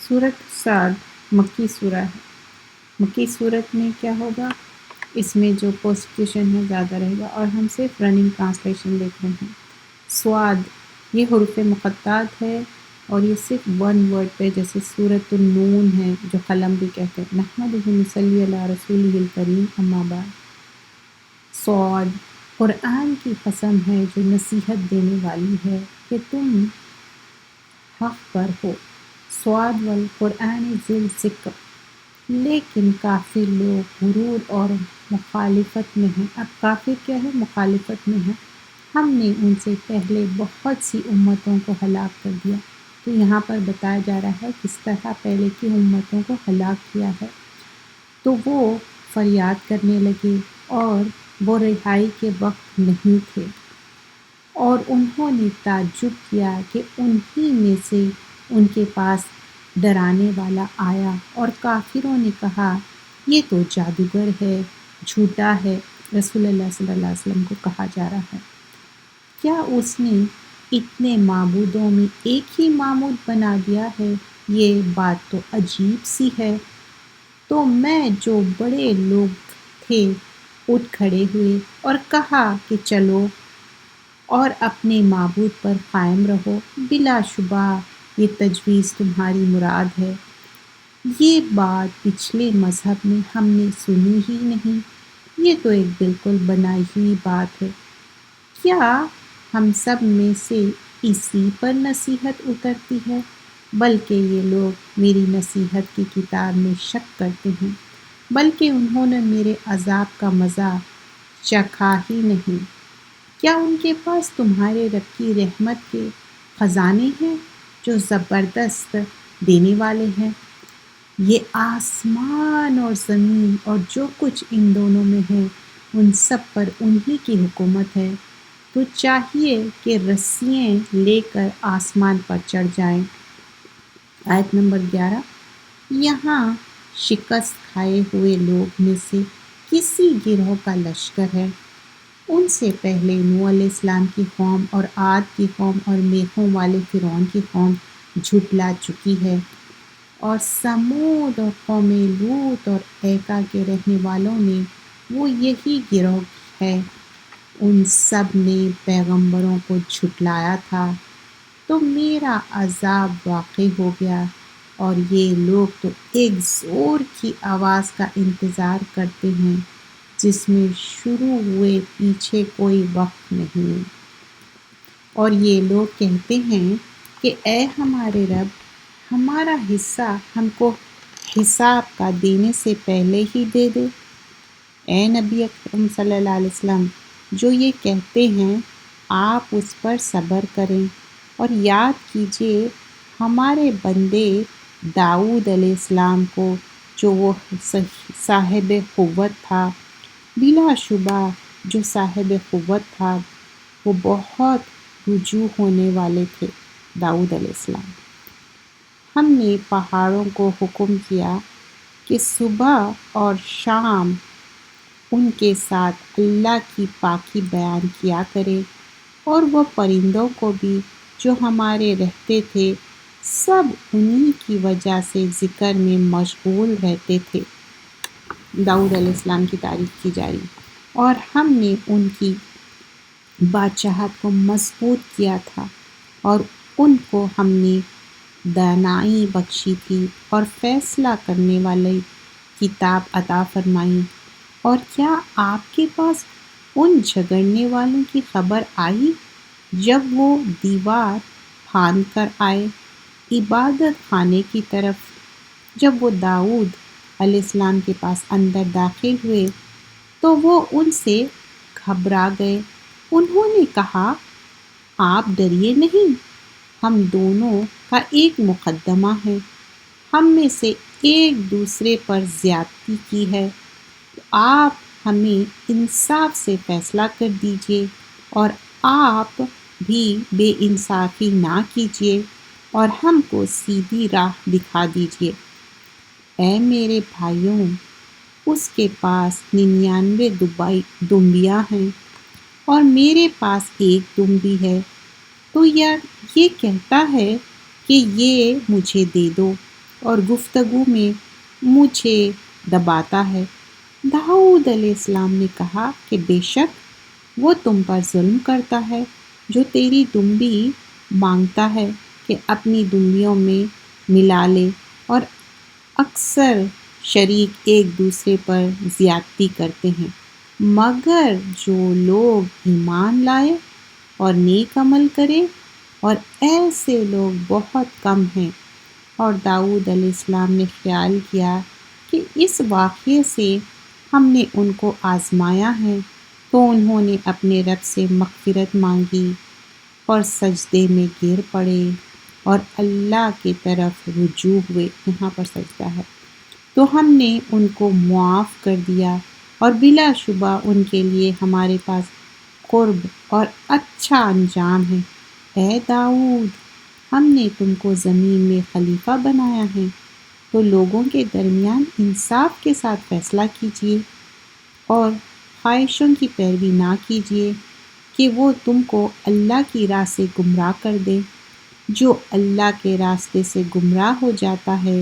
سورۃ صاد مکی سورہ ہے۔ مکی صورت میں کیا ہوگا، اس میں جو پروسیکیوشن ہے زیادہ رہے گا، اور ہم صرف رننگ ٹرانسلیشن دیکھ رہے ہیں۔ سواد یہ حروف مقطعات ہے، اور یہ صرف ون ورڈ پہ، جیسے سورۃ النون ہے جو قلم بھی کہتے ہیں۔ نحمدہ نصلی علی رسولہ الکریم، اما بعد۔ سواد قرآن کی قسم ہے جو نصیحت دینے والی ہے کہ تم حق پر ہو۔ سواد والقرآن ذی الذکر، لیکن کافر لوگ غرور اور مخالفت میں ہیں۔ اب کافر کیا ہے؟ مخالفت میں ہے۔ ہم نے ان سے پہلے بہت سی امتوں کو ہلاک کر دیا۔ تو یہاں پر بتایا جا رہا ہے کس طرح پہلے کی امتوں کو ہلاک کیا ہے۔ تو وہ فریاد کرنے لگے اور وہ رہائی کے وقت نہیں تھے، اور انہوں نے تعجب کیا کہ انہی میں سے ان کے پاس ڈرانے والا آیا، اور کافروں نے کہا یہ تو جادوگر ہے، جھوٹا ہے۔ رسول اللہ صلی اللہ علیہ وسلم کو کہا جا رہا ہے، کیا اس نے اتنے معبودوں میں ایک ہی معبود بنا دیا ہے؟ یہ بات تو عجیب سی ہے۔ تو میں جو بڑے لوگ تھے اٹھ کھڑے ہوئے اور کہا کہ چلو اور اپنے معبود پر قائم رہو، بلا شبہ یہ تجویز تمہاری مراد ہے۔ یہ بات پچھلے مذہب میں ہم نے سنی ہی نہیں، یہ تو ایک بالکل بنائی ہوئی بات ہے۔ کیا ہم سب میں سے اسی پر نصیحت اترتی ہے؟ بلکہ یہ لوگ میری نصیحت کی کتاب میں شک کرتے ہیں، بلکہ انہوں نے میرے عذاب کا مزہ چکھا ہی نہیں۔ کیا ان کے پاس تمہارے رب کی رحمت کے خزانے ہیں جو زبردست دینے والے ہیں؟ یہ آسمان اور زمین اور جو کچھ ان دونوں میں ہے، ان سب پر انہی کی حکومت ہے۔ تو چاہیے کہ رسیاں لے کر آسمان پر چڑھ جائیں۔ آیت نمبر 11۔ یہاں شکست کھائے ہوئے لوگ میں سے کسی گروہ کا لشکر ہے۔ ان سے پہلے نوح علیہ السلام کی قوم اور عاد کی قوم اور میخوں والے فرعون کی قوم جھٹلا چکی ہے، اور سمود اور قوم لوط اور ایکا کے رہنے والوں نے وہ یہی گروہ ہے۔ ان سب نے پیغمبروں کو جھٹلایا تھا، تو میرا عذاب واقع ہو گیا، اور یہ لوگ تو ایک زور کی آواز کا انتظار کرتے ہیں جس میں شروع ہوئے پیچھے کوئی وقت نہیں۔ اور یہ لوگ کہتے ہیں کہ اے ہمارے رب، ہمارا حصہ ہم کو حساب کا دینے سے پہلے ہی دے دے۔ اے نبی اکرم صلی اللہ علیہ وسلم، جو یہ کہتے ہیں آپ اس پر صبر کریں، اور یاد کیجئے ہمارے بندے داؤد علیہ السلام کو، جو وہ صاحب قوت تھا۔ بلا شبہ جو صاحب قوت تھا وہ بہت رجوع ہونے والے تھے۔ داؤد علیہ السلام، ہم نے پہاڑوں کو حکم کیا کہ صبح اور شام ان کے ساتھ اللہ کی پاکی بیان کیا کرے، اور وہ پرندوں کو بھی جو ہمارے رہتے تھے، سب انہی کی وجہ سے ذکر میں مشغول رہتے تھے۔ داؤد علیہ السلام کی تعریف کی جا رہی، اور ہم نے ان کی بادشاہت کو مضبوط کیا تھا، اور ان کو ہم نے دانائی بخشی تھی اور فیصلہ کرنے والی کتاب عطا فرمائی۔ اور کیا آپ کے پاس ان جھگڑنے والوں کی خبر آئی جب وہ دیوار پھاند کر آئے عبادت خانے کی طرف؟ جب وہ داؤد علیہ السلام کے پاس اندر داخل ہوئے تو وہ ان سے گھبرا گئے۔ انہوں نے کہا آپ ڈریے نہیں، ہم دونوں کا ایک مقدمہ ہے، ہم میں سے ایک دوسرے پر زیادتی کی ہے، تو آپ ہمیں انصاف سے فیصلہ کر دیجئے، اور آپ بھی بے انصافی نہ کیجئے، اور ہم کو سیدھی راہ دکھا دیجئے۔ اے میرے بھائیوں، اس کے پاس 99 دمبیاں ہیں، اور میرے پاس ایک دمبی ہے، تو یہ کہتا ہے کہ یہ مجھے دے دو۔ اور گفتگو میں مجھے دباتا ہے۔ داؤد علیہ السلام نے کہا کہ بے شک وہ تم پر ظلم کرتا ہے جو تیری دمبی مانگتا ہے کہ اپنی دمبیوں میں ملا لے، اور اکثر شریک ایک دوسرے پر زیادتی کرتے ہیں، مگر جو لوگ ایمان لائے اور نیک عمل کرے، اور ایسے لوگ بہت کم ہیں۔ اور داؤد علیہ السلام نے خیال کیا کہ اس واقعے سے ہم نے ان کو آزمایا ہے، تو انہوں نے اپنے رب سے مغفرت مانگی اور سجدے میں گر پڑے اور اللہ کی طرف رجوع ہوئے۔ یہاں پر سجدہ ہے، تو ہم نے ان کو معاف کر دیا، اور بلا شبہ ان کے لیے ہمارے پاس قرب اور اچھا انجام ہے۔ اے داؤد، ہم نے تم کو زمین میں خلیفہ بنایا ہے، تو لوگوں کے درمیان انصاف کے ساتھ فیصلہ کیجیے، اور خواہشوں کی پیروی نہ کیجیے کہ وہ تم کو اللہ کی راہ سے گمراہ کر دے۔ جو اللہ کے راستے سے گمراہ ہو جاتا ہے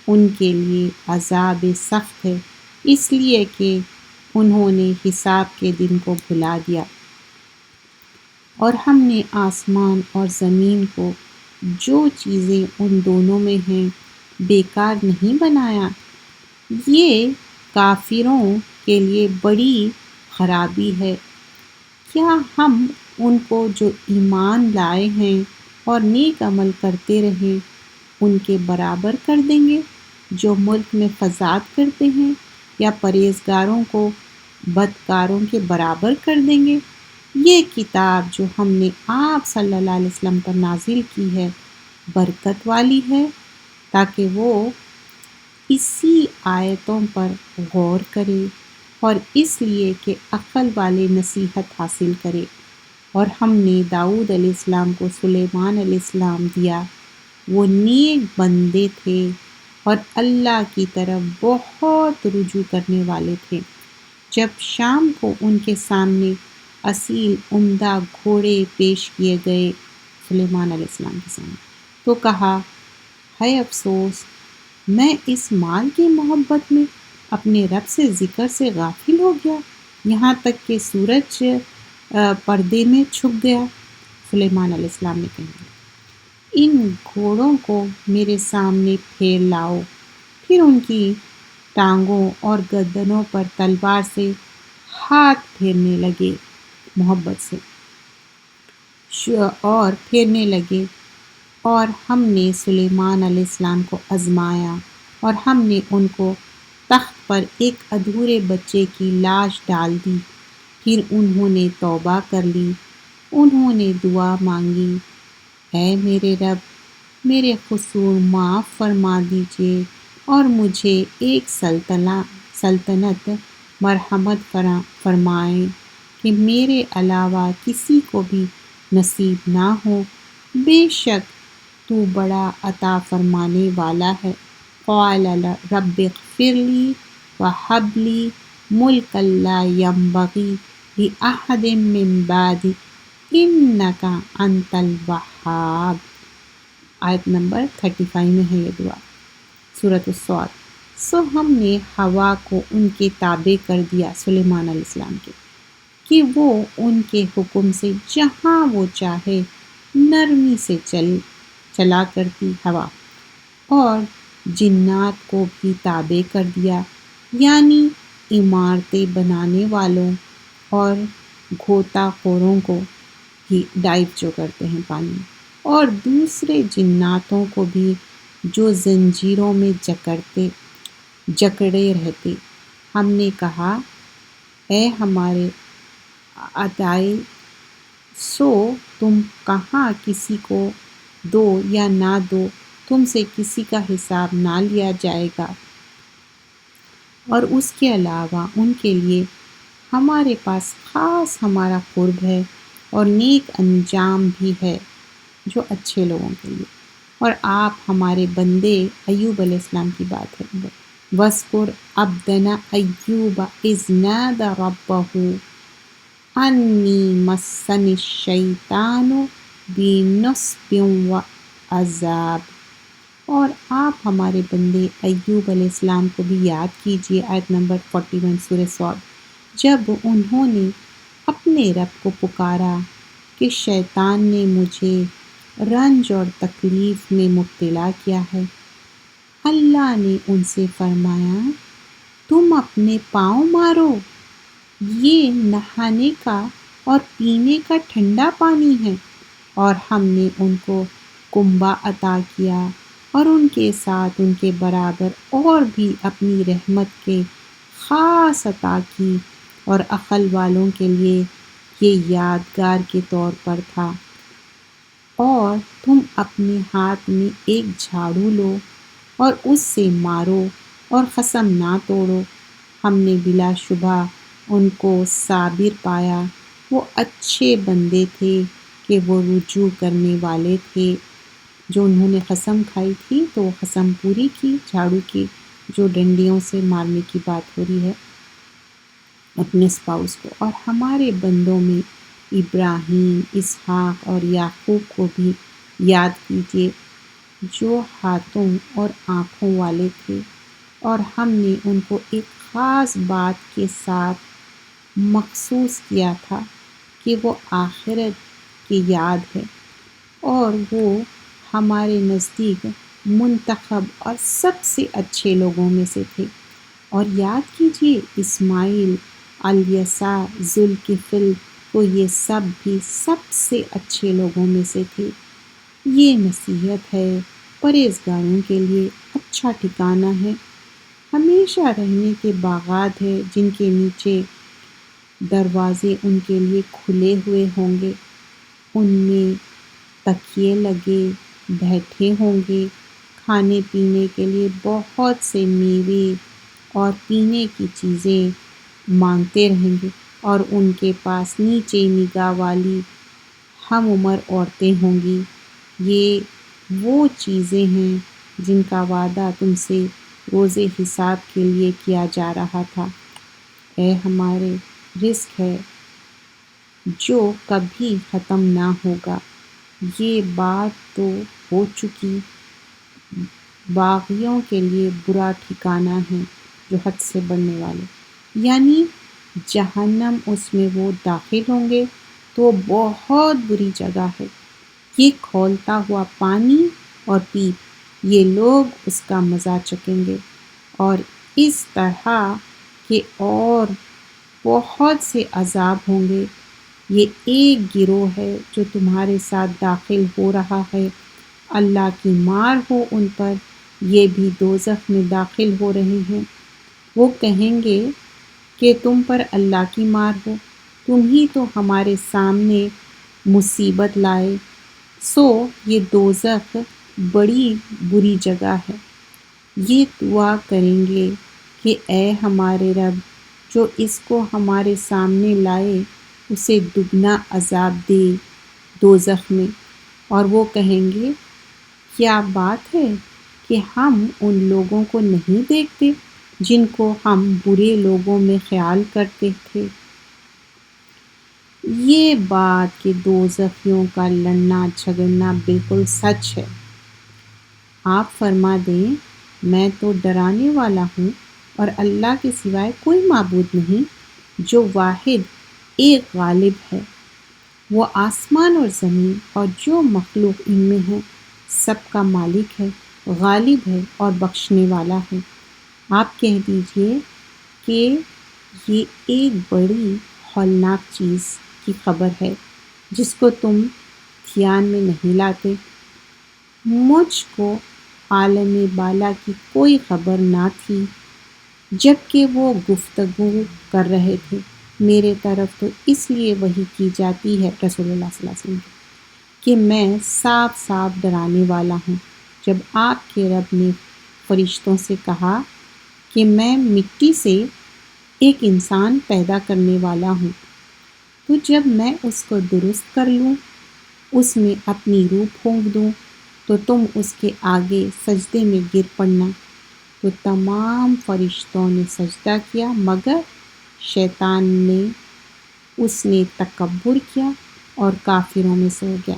ان کے لیے عذاب سخت ہے، اس لیے کہ انہوں نے حساب کے دن کو بھلا دیا۔ اور ہم نے آسمان اور زمین کو جو چیزیں ان دونوں میں ہیں بیکار نہیں بنایا۔ یہ کافروں کے لیے بڑی خرابی ہے۔ کیا ہم ان کو جو ایمان لائے ہیں اور نیک عمل کرتے رہے ان کے برابر کر دیں گے جو ملک میں فساد کرتے ہیں، یا پرہیزگاروں کو بدکاروں کے برابر کر دیں گے؟ یہ کتاب جو ہم نے آپ صلی اللہ علیہ وسلم پر نازل کی ہے برکت والی ہے، تاکہ وہ اسی آیتوں پر غور کرے، اور اس لیے کہ عقل والے نصیحت حاصل کرے۔ اور ہم نے داؤد علیہ السلام کو سلیمان علیہ السلام دیا، وہ نیک بندے تھے اور اللہ کی طرف بہت رجوع کرنے والے تھے۔ جب شام کو ان کے سامنے اصیل عمدہ گھوڑے پیش کیے گئے سلیمان علیہ السلام کے سامنے، تو کہا، ہے افسوس، میں اس مال کی محبت میں اپنے رب سے ذکر سے غافل ہو گیا، یہاں تک کہ سورج پردے میں چھپ گیا۔ سلیمان علیہ السلام نے کہا، ان گھوڑوں کو میرے سامنے پھیر لاؤ۔ پھر ان کی ٹانگوں اور گردنوں پر تلوار سے ہاتھ پھیرنے لگے، محبت سے اور پھیرنے لگے، اور ہم نے سلیمان علیہ السلام کو آزمایا، اور ہم نے ان کو تخت پر ایک ادھورے بچے کی لاش ڈال دی۔ پھر انہوں نے توبہ کر لی، انہوں نے دعا مانگی، اے میرے رب، میرے قصور معاف فرما دیجئے اور مجھے ایک سلطنت مرحمت فرمائیں کہ میرے علاوہ کسی کو بھی نصیب نہ ہو، بے شک تو بڑا عطا فرمانے والا ہے۔ قال رب اغفر لی وہب لی ملکا لا ینبغی لأحد من بعدی انک انت الوہاب۔ آیت نمبر 35 میں ہے یہ دعا، سورۃ الصاد۔ سو ہم نے ہوا کو ان کے تابع کر دیا، سلیمان علیہ السلام کے، کہ وہ ان کے حکم سے جہاں وہ چاہے نرمی سے چلا کرتی ہوا، اور جنات کو بھی تابع کر دیا، یعنی عمارتیں بنانے والوں اور غوطہ خوروں کو بھی، ڈائیو جو کرتے ہیں پانی میں، اور دوسرے جناتوں کو بھی جو زنجیروں میں جکڑے رہتے۔ ہم نے کہا، اے ہمارے عطائے، سو تم کہاں کسی کو دو یا نہ دو، تم سے کسی کا حساب نہ لیا جائے گا، اور اس کے علاوہ ان کے لیے ہمارے پاس خاص ہمارا قرب ہے اور نیک انجام بھی ہے جو اچھے لوگوں کے لیے۔ اور آپ ہمارے بندے ایوب علیہ السلام کی بات ہے، وَاذْكُرْ عَبْدَنَا أَيُّوبَ إِذْ نَادَى رَبَّهُ أَنِّي مَسَّنِيَ الشَّيْطَانُ بِنُصْبٍ وَعَذَابٍ۔ اور آپ ہمارے بندے ایوب علیہ السلام کو بھی یاد کیجیے، آیت نمبر 41 سورہ صاد، جب انہوں نے اپنے رب کو پکارا کہ شیطان نے مجھے رنج اور تکلیف میں مبتلا کیا ہے، اللہ نے ان سے فرمایا تم اپنے پاؤں مارو، یہ نہانے کا اور پینے کا ٹھنڈا پانی ہے، اور ہم نے ان کو کنبہ عطا کیا اور ان کے ساتھ ان کے برابر اور بھی اپنی رحمت کے خاص عطا کی، اور عقل والوں کے لیے یہ یادگار کے طور پر تھا۔ اور تم اپنے ہاتھ میں ایک جھاڑو لو اور اس سے مارو اور قسم نہ توڑو، ہم نے بلا شبہ ان کو صابر پایا، وہ اچھے بندے تھے کہ وہ رجوع کرنے والے تھے۔ جو انہوں نے قسم کھائی تھی تو وہ قسم پوری کی، جھاڑو کی جو ڈنڈیوں سے مارنے کی بات ہو رہی ہے اپنے اسپاؤس کو۔ اور ہمارے بندوں میں ابراہیم، اسحاق اور یعقوب کو بھی یاد کیجیے، جو ہاتھوں اور آنکھوں والے تھے، اور ہم نے ان کو ایک خاص بات کے ساتھ مخصوص کیا تھا کہ وہ آخرت کی یاد ہے، اور وہ ہمارے نزدیک منتخب اور سب سے اچھے لوگوں میں سے تھے۔ اور یاد کیجیے اسماعیل، الیسع، ذوالکفل کو، یہ سب بھی سب سے اچھے لوگوں میں سے تھے۔ یہ نصیحت ہے پرہیزگاروں کے لیے، اچھا ٹھکانہ ہے، ہمیشہ رہنے کے باغات ہے جن کے نیچے دروازے ان کے لیے کھلے ہوئے ہوں گے، ان میں تکیے لگے بیٹھے ہوں گے، کھانے پینے کے لیے بہت سے میوے اور پینے کی چیزیں مانگتے رہیں گے، اور ان کے پاس نیچے نگاہ والی ہم عمر عورتیں ہوں گی۔ یہ وہ چیزیں ہیں جن کا وعدہ تم سے روز حساب کے لیے کیا جا رہا تھا، اے ہمارے رزق ہے جو کبھی ختم نہ ہوگا۔ یہ بات تو ہو چکی، باغیوں کے لیے برا ٹھکانہ ہے جو حد سے بڑھنے والے، یعنی جہنم، اس میں وہ داخل ہوں گے تو بہت بری جگہ ہے، یہ کھولتا ہوا پانی اور پیپ، یہ لوگ اس کا مزہ چکھیں گے۔ اور اس طرح کے اور بہت سے عذاب ہوں گے۔ یہ ایک گروہ ہے جو تمہارے ساتھ داخل ہو رہا ہے، اللہ کی مار ہو ان پر، یہ بھی دوزخ میں داخل ہو رہے ہیں۔ وہ کہیں گے کہ تم پر اللہ کی مار ہو، تم ہی تو ہمارے سامنے مصیبت لائے، سو یہ دوزخ بڑی بری جگہ ہے۔ یہ دعا کریں گے کہ اے ہمارے رب، جو اس کو ہمارے سامنے لائے اسے دگنا عذاب دے دوزخ میں۔ اور وہ کہیں گے کیا بات ہے کہ ہم ان لوگوں کو نہیں دیکھتے جن کو ہم برے لوگوں میں خیال کرتے تھے۔ یہ بات کہ دوزخیوں کا لڑنا جھگڑنا بالکل سچ ہے۔ آپ فرما دیں میں تو ڈرانے والا ہوں، اور اللہ کے سوائے کوئی معبود نہیں، جو واحد ایک غالب ہے، وہ آسمان اور زمین اور جو مخلوق ان میں ہے سب کا مالک ہے، غالب ہے اور بخشنے والا ہے۔ آپ کہہ دیجئے کہ یہ ایک بڑی ہولناک چیز کی خبر ہے جس کو تم دھیان میں نہیں لاتے۔ مجھ کو عالم بالا کی کوئی خبر نہ تھی جب کہ وہ گفتگو کر رہے تھے، میرے طرف تو اس لیے وحی کی جاتی ہے رسول اللہ صلی اللہ علیہ وسلم کہ میں صاف صاف ڈرانے والا ہوں۔ جب آپ کے رب نے فرشتوں سے کہا کہ میں مٹی سے ایک انسان پیدا کرنے والا ہوں، تو جب میں اس کو درست کر لوں، اس میں اپنی روح پھونک دوں، تو تم اس کے آگے سجدے میں گر پڑنا۔ تو تمام فرشتوں نے سجدہ کیا مگر شیطان نے، اس نے تکبر کیا اور کافروں میں سے ہو گیا۔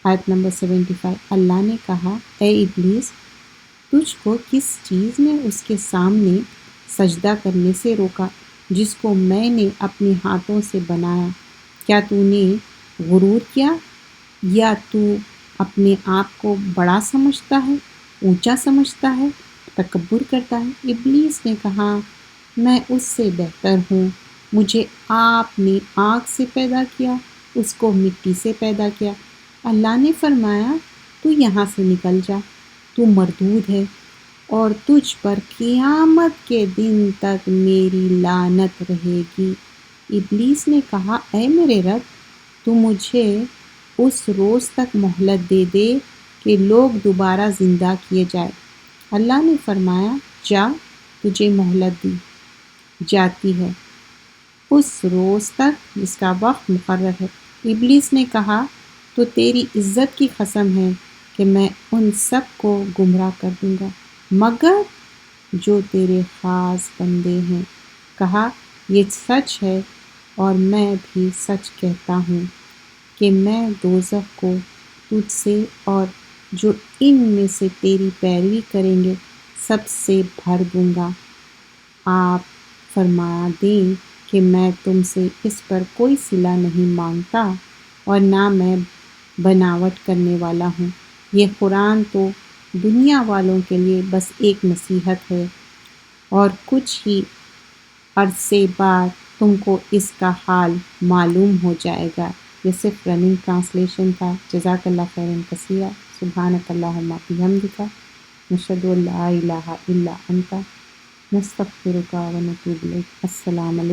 آیت نمبر 75، اللہ نے کہا اے ابلیس، تجھ کو کس چیز نے اس کے سامنے سجدہ کرنے سے روکا جس کو میں نے اپنے ہاتھوں سے بنایا؟ کیا تو نے غرور کیا یا تو اپنے آپ کو بڑا سمجھتا ہے، اونچا سمجھتا ہے، تکبر کرتا ہے؟ ابلیس نے کہا، میں اس سے بہتر ہوں، مجھے آپ نے آگ سے پیدا کیا، اس کو مٹی سے پیدا کیا۔ اللہ نے فرمایا، تو یہاں سے نکل جا، تو مردود ہے اور تجھ پر قیامت کے دن تک میری لعنت رہے گی۔ ابلیس نے کہا، اے میرے رب، تو مجھے اس روز تک مہلت دے دے کہ لوگ دوبارہ زندہ کیے جائے۔ اللہ نے فرمایا، جا، تجھے مہلت دی جاتی ہے اس روز تک جس کا وقت مقرر ہے۔ ابلیس نے کہا، تو تیری عزت کی قسم ہے کہ میں ان سب کو گمراہ کر دوں گا مگر جو تیرے خاص بندے ہیں۔ کہا، یہ سچ ہے اور میں بھی سچ کہتا ہوں کہ میں دوزخ کو تجھ سے اور جو ان میں سے تیری پیروی کریں گے سب سے بھر دوں گا۔ آپ فرما دیں کہ میں تم سے اس پر کوئی صلہ نہیں مانگتا اور نہ میں بناوٹ کرنے والا ہوں۔ یہ قرآن تو دنیا والوں کے لیے بس ایک نصیحت ہے اور کچھ ہی عرصے بعد تم کو اس کا حال معلوم ہو جائے گا۔ یہ صرف رننگ ٹرانسلیشن تھا۔ جزاک اللہ خیرا کثیرا۔ سبحانک اللہم بحمدک، نشہد ان لا الہ الا انت، نستغفرک و نتوب الیک۔ السلام علیکم۔